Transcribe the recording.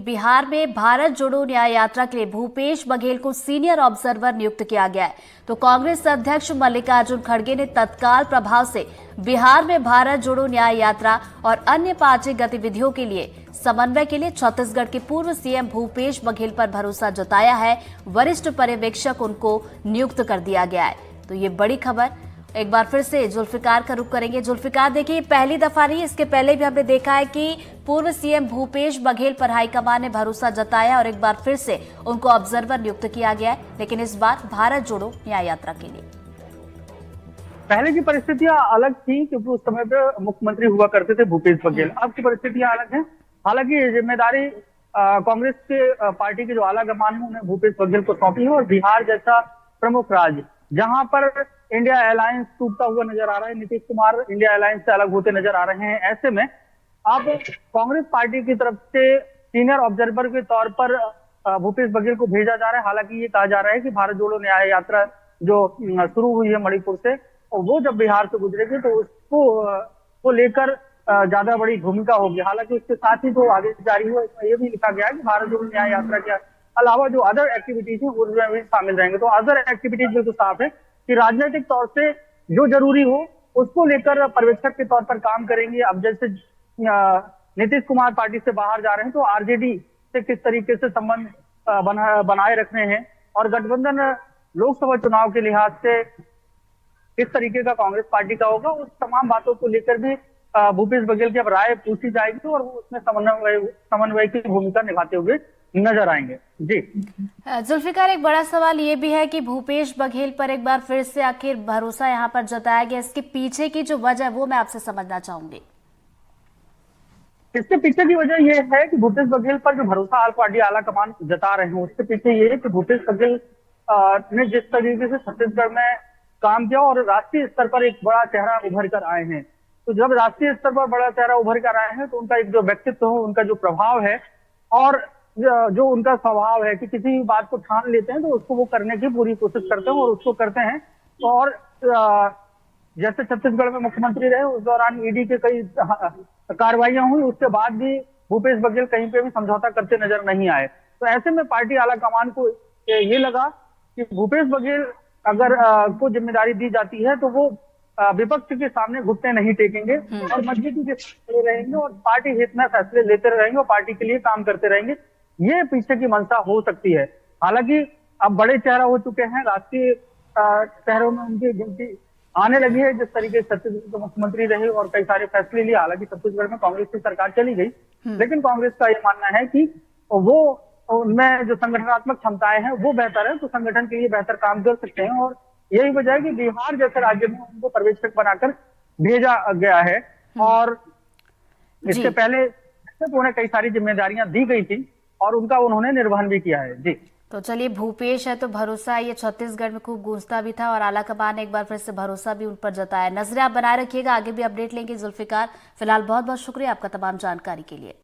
बिहार में भारत जोड़ो न्याय यात्रा के लिए भूपेश बघेल को सीनियर ऑब्जर्वर नियुक्त किया गया है। तो कांग्रेस अध्यक्ष मल्लिकार्जुन खड़गे ने तत्काल प्रभाव से बिहार में भारत जोड़ो न्याय यात्रा और अन्य पार्टी गतिविधियों के लिए समन्वय के लिए छत्तीसगढ़ के पूर्व सीएम भूपेश बघेल पर भरोसा जताया है। वरिष्ठ पर्यवेक्षक उनको नियुक्त कर दिया गया है। तो ये बड़ी खबर। एक बार फिर से जुल्फिकार का रुख करेंगे। जुल्फिकार, देखिए, पहली दफा नहीं, इसके पहले भी हमने देखा है कि पूर्व सीएम भूपेश बघेल पर हाईकमान ने भरोसा जताया और एक बार फिर से उनको ऑब्जर्वर नियुक्त किया गया है, लेकिन इस बार भारत जोड़ो न्याय यात्रा के लिए। पहले की परिस्थितियां अलग थी क्योंकि उस समय पे मुख्यमंत्री हुआ करते थे भूपेश बघेल। अब की परिस्थितियां अलग हैं। हालांकि ये जिम्मेदारी कांग्रेस के पार्टी के जो आला कमान है उन्हें भूपेश बघेल को सौंपी है और बिहार जैसा प्रमुख राज्य जहां पर इंडिया अलायंस टूटता हुआ नजर आ रहा है, नीतीश कुमार इंडिया अलायंस से अलग होते नजर आ रहे हैं, ऐसे में अब कांग्रेस पार्टी की तरफ से सीनियर ऑब्जर्वर के तौर पर भूपेश बघेल को भेजा जा रहा है। हालांकि ये कहा जा रहा है कि भारत जोड़ो न्याय यात्रा जो शुरू हुई है मणिपुर से, वो जब बिहार से गुजरेगी तो उसको लेकर ज्यादा बड़ी भूमिका होगी। हालांकि उसके साथ ही जो आगे जारी हुआ इसमें यह भी लिखा गया है कि भारत जोड़ो न्याय यात्रा के अलावा जो अदर एक्टिविटीज है उसमें भी शामिल रहेंगे। तो अदर एक्टिविटीज बिल्कुल साफ है कि राजनीतिक तौर से जो जरूरी हो उसको लेकर पर्यवेक्षक के तौर पर काम करेंगे। अब जैसे नीतीश कुमार पार्टी से बाहर जा रहे हैं तो आरजेडी से किस तरीके से संबंध बनाए रखने हैं और गठबंधन लोकसभा चुनाव के लिहाज से किस तरीके का कांग्रेस पार्टी का होगा, उस तमाम बातों को लेकर भी भूपेश बघेल की अब राय पूछी जाएगी और वो उसमें समन्वय की भूमिका निभाते हुए नजर आएंगे। जी जुल्फिकार, एक बड़ा सवाल ये भी है कि भूपेश बघेल पर एक बार फिर से आखिर भरोसा यहाँ पर जताया गया, इसके पीछे की जो वजह है वो मैं आपसे समझना चाहूंगी। इसके पीछे की वजह यह है कि भूपेश बघेल पर जो भरोसा आल पार्टी आला कमान जता रहे हैं उसके पीछे ये है कि भूपेश बघेल ने जिस तरीके से छत्तीसगढ़ में काम किया और राष्ट्रीय स्तर पर एक बड़ा चेहरा उभर कर आए हैं। तो जब राष्ट्रीय स्तर पर बड़ा चेहरा उभर कर आए हैं तो उनका एक जो व्यक्तित्व है, उनका जो प्रभाव है और जो उनका स्वभाव है कि किसी भी बात को ठान लेते हैं तो उसको वो करने की पूरी कोशिश करते हैं और उसको करते हैं। और जैसे छत्तीसगढ़ में मुख्यमंत्री रहे उस दौरान ईडी के कई कार्रवाइयां हुई, उसके बाद भी भूपेश बघेल कहीं पे भी समझौता करते नजर नहीं आए। तो ऐसे में पार्टी आला कमान को ये लगा कि भूपेश बघेल अगर को जिम्मेदारी दी जाती है तो वो विपक्ष के सामने घुटने नहीं टेकेंगे और मजबूती के साथ रहेंगे और पार्टी हित में फैसले लेते रहेंगे और पार्टी के लिए काम करते रहेंगे। ये पीछे की मंशा हो सकती है। हालांकि अब बड़े चेहरा हो चुके हैं, राष्ट्रीय शहरों में उनकी गिनती आने लगी है। जिस तरीके से छत्तीसगढ़ के मुख्यमंत्री रहे और कई सारे फैसले लिए, हालांकि छत्तीसगढ़ में कांग्रेस की सरकार चली गई, लेकिन कांग्रेस का यह मानना है कि वो उनमें जो संगठनात्मक क्षमताएं हैं वो बेहतर है, तो संगठन के लिए बेहतर काम कर सकते हैं। और यही वजह है कि बिहार जैसे राज्य में उनको पर्यवेक्षक बनाकर भेजा गया है और इससे पहले तो उन्हें कई सारी जिम्मेदारियां दी गई थी और उनका उन्होंने निर्वहन भी किया है। जी तो चलिए, भूपेश है तो भरोसा ये छत्तीसगढ़ में खूब गूंजता भी था और आला कमान ने एक बार फिर से भरोसा भी उन पर जताया। नजरें आप बनाए रखिएगा, आगे भी अपडेट लेंगे जुल्फिकार। फिलहाल बहुत बहुत शुक्रिया आपका तमाम जानकारी के लिए।